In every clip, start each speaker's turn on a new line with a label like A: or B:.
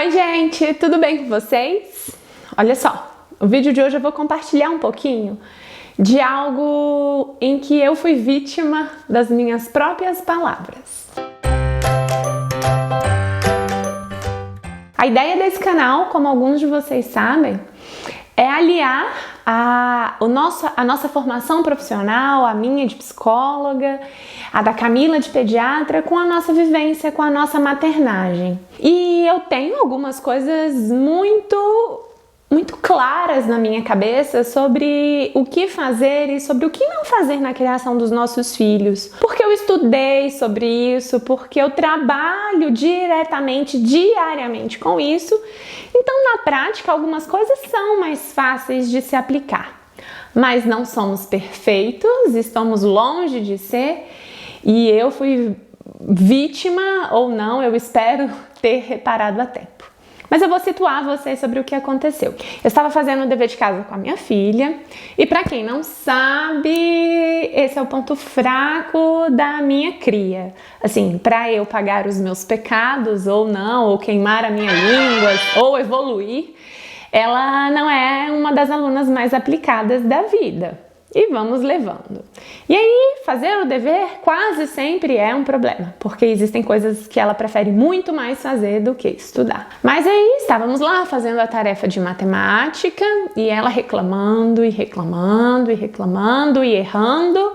A: Oi gente, tudo bem com vocês? Olha só, o vídeo de hoje eu vou compartilhar um pouquinho de algo em que eu fui vítima das minhas próprias palavras. A ideia desse canal, como alguns de vocês sabem, é aliar a nossa formação profissional, a minha de psicóloga, a da Camila de pediatra, com a nossa vivência, com a nossa maternagem. E eu tenho algumas coisas muito claras na minha cabeça sobre o que fazer e sobre o que não fazer na criação dos nossos filhos. Porque eu estudei sobre isso, porque eu trabalho diariamente com isso. Então, na prática, algumas coisas são mais fáceis de se aplicar. Mas não somos perfeitos, estamos longe de ser, e eu fui vítima ou não, eu espero ter reparado a tempo. Mas eu vou situar vocês sobre o que aconteceu. Eu estava fazendo o dever de casa com a minha filha, e para quem não sabe, esse é o ponto fraco da minha cria. Assim, para eu pagar os meus pecados ou não, ou queimar a minha língua, ou evoluir, ela não é uma das alunas mais aplicadas da vida. E vamos levando. E aí, fazer o dever quase sempre é um problema, porque existem coisas que ela prefere muito mais fazer do que estudar. Mas aí, estávamos lá fazendo a tarefa de matemática e ela reclamando e errando,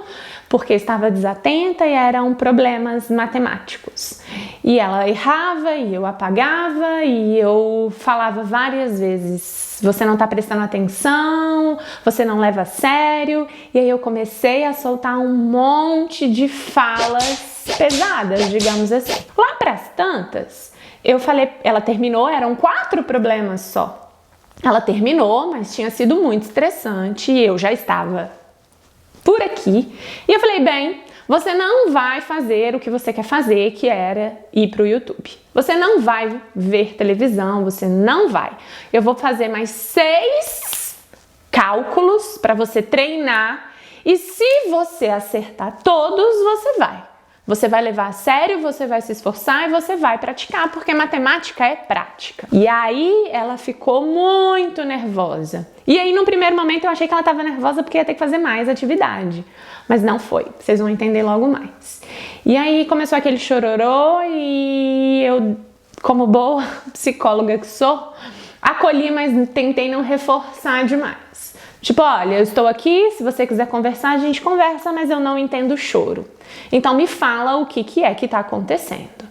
A: porque estava desatenta e eram problemas matemáticos. E ela errava e eu apagava e eu falava várias vezes: você não está prestando atenção, você não leva a sério. E aí eu comecei a soltar um monte de falas pesadas, digamos assim. Lá pras tantas, eu falei, ela terminou, eram 4 problemas só. Ela terminou, mas tinha sido muito estressante e eu já estava por aqui. E eu falei, bem, você não vai fazer o que você quer fazer, que era ir para o YouTube. Você não vai ver televisão, você não vai. Eu vou fazer mais 6 cálculos para você treinar e se você acertar todos, você vai. Você vai levar a sério, você vai se esforçar e você vai praticar, porque matemática é prática. E aí ela ficou muito nervosa. E aí no primeiro momento eu achei que ela estava nervosa porque ia ter que fazer mais atividade. Mas não foi, vocês vão entender logo mais. E aí começou aquele chororô e eu, como boa psicóloga que sou, acolhi, mas tentei não reforçar demais. Tipo, olha, eu estou aqui, se você quiser conversar, a gente conversa, mas eu não entendo o choro. Então me fala o que é que está acontecendo.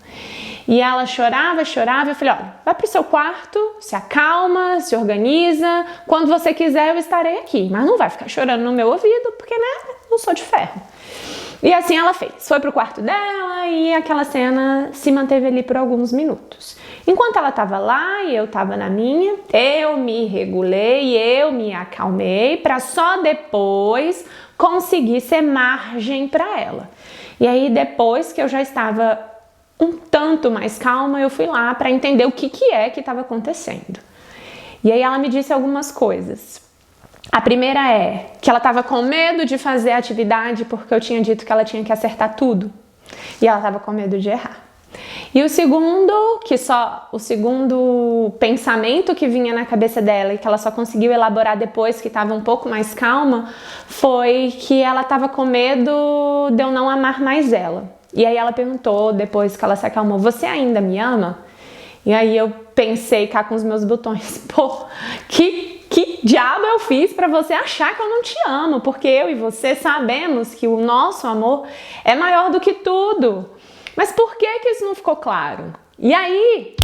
A: E ela chorava, eu falei, olha, vai pro seu quarto, se acalma, se organiza, quando você quiser eu estarei aqui, mas não vai ficar chorando no meu ouvido, porque, né, não sou de ferro. E assim ela fez, foi pro quarto dela e aquela cena se manteve ali por alguns minutos. Enquanto ela estava lá e eu estava na minha, eu me regulei, eu me acalmei para só depois conseguir ser margem para ela. E aí depois que eu já estava um tanto mais calma, eu fui lá para entender o que é que estava acontecendo. E aí ela me disse algumas coisas. A primeira é que ela estava com medo de fazer a atividade porque eu tinha dito que ela tinha que acertar tudo. E ela estava com medo de errar. E o segundo pensamento que vinha na cabeça dela e que ela só conseguiu elaborar depois que estava um pouco mais calma foi que ela estava com medo de eu não amar mais ela. E aí ela perguntou, depois que ela se acalmou, você ainda me ama? E aí eu pensei cá com os meus botões, pô, que diabo eu fiz para você achar que eu não te amo? Porque eu e você sabemos que o nosso amor é maior do que tudo. Mas por que isso não ficou claro? E aí,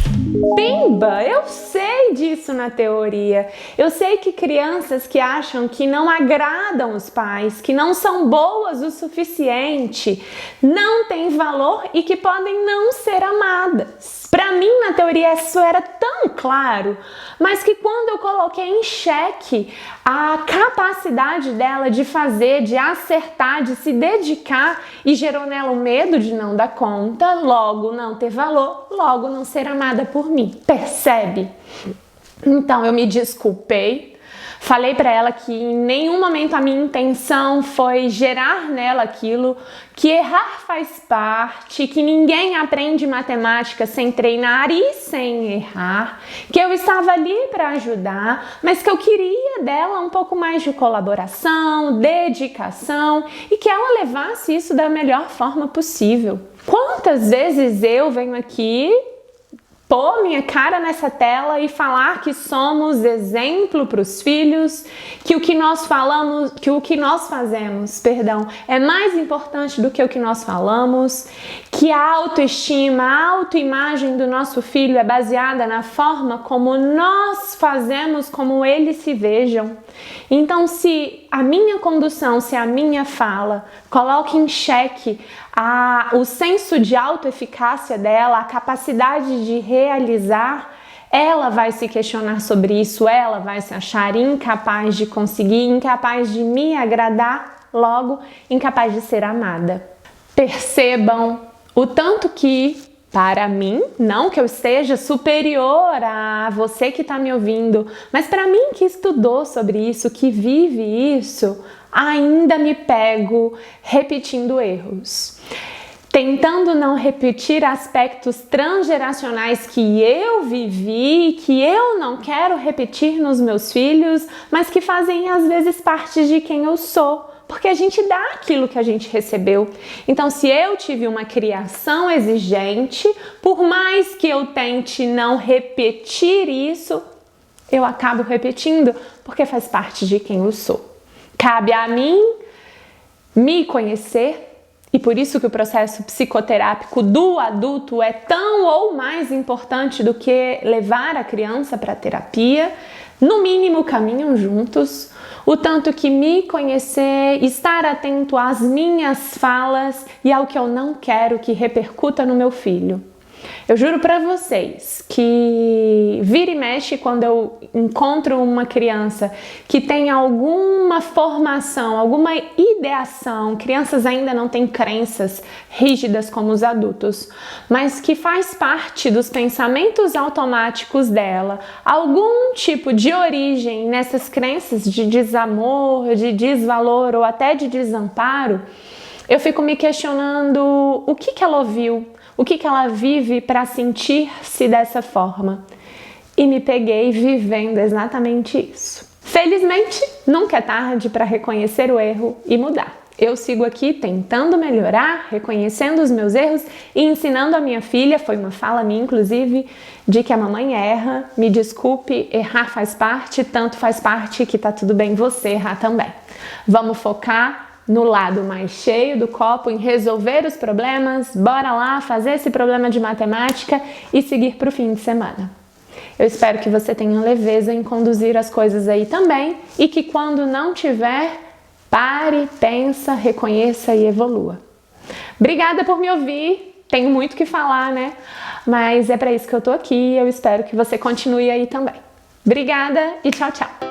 A: pimba, eu sei disso na teoria. Eu sei que crianças que acham que não agradam os pais, que não são boas o suficiente, não têm valor e que podem não ser amadas. Para mim, na teoria, isso era tão claro, mas que quando eu coloquei em xeque a capacidade dela de fazer, de acertar, de se dedicar e gerou nela o medo de não dar conta, logo não ter valor, logo não ser amada por mim. Percebe? Então eu me desculpei, Falei para ela que em nenhum momento a minha intenção foi gerar nela aquilo, que errar faz parte, que ninguém aprende matemática sem treinar e sem errar, que eu estava ali para ajudar, mas que eu queria dela um pouco mais de colaboração, dedicação e que ela levasse isso da melhor forma possível. Quantas vezes eu venho aqui pôr minha cara nessa tela e falar que somos exemplo para os filhos, que o que nós falamos, que o que nós fazemos, é mais importante do que o que nós falamos, que a autoestima, a autoimagem do nosso filho é baseada na forma como nós fazemos, como eles se vejam. Então, se a minha condução, se a minha fala coloca em xeque o senso de autoeficácia dela, a capacidade de realizar, ela vai se questionar sobre isso, ela vai se achar incapaz de conseguir, incapaz de me agradar, logo incapaz de ser amada. Percebam o tanto que, para mim, não que eu esteja superior a você que está me ouvindo, mas para mim que estudou sobre isso, que vive isso, ainda me pego repetindo erros. Tentando não repetir aspectos transgeracionais que eu vivi, que eu não quero repetir nos meus filhos, mas que fazem às vezes parte de quem eu sou. Porque a gente dá aquilo que a gente recebeu. Então, se eu tive uma criação exigente, por mais que eu tente não repetir isso, eu acabo repetindo, porque faz parte de quem eu sou. Cabe a mim me conhecer, e por isso que o processo psicoterápico do adulto é tão ou mais importante do que levar a criança para a terapia. No mínimo, caminham juntos. O tanto que me conhecer, estar atento às minhas falas e ao que eu não quero que repercuta no meu filho. Eu juro para vocês que vira e mexe quando eu encontro uma criança que tem alguma formação, alguma ideação, crianças ainda não têm crenças rígidas como os adultos, mas que faz parte dos pensamentos automáticos dela, algum tipo de origem nessas crenças de desamor, de desvalor ou até de desamparo, eu fico me questionando o que ela ouviu, o que ela vive para sentir-se dessa forma. E me peguei vivendo exatamente isso. Felizmente, nunca é tarde para reconhecer o erro e mudar. Eu sigo aqui tentando melhorar, reconhecendo os meus erros e ensinando a minha filha, foi uma fala minha inclusive, de que a mamãe erra, me desculpe, errar faz parte, tanto faz parte que tá tudo bem você errar também. Vamos focar no lado mais cheio do copo, em resolver os problemas, bora lá fazer esse problema de matemática e seguir para o fim de semana. Eu espero que você tenha leveza em conduzir as coisas aí também e que quando não tiver, pare, pensa, reconheça e evolua. Obrigada por me ouvir, tenho muito o que falar, né? Mas é para isso que eu tô aqui e eu espero que você continue aí também. Obrigada e tchau, tchau!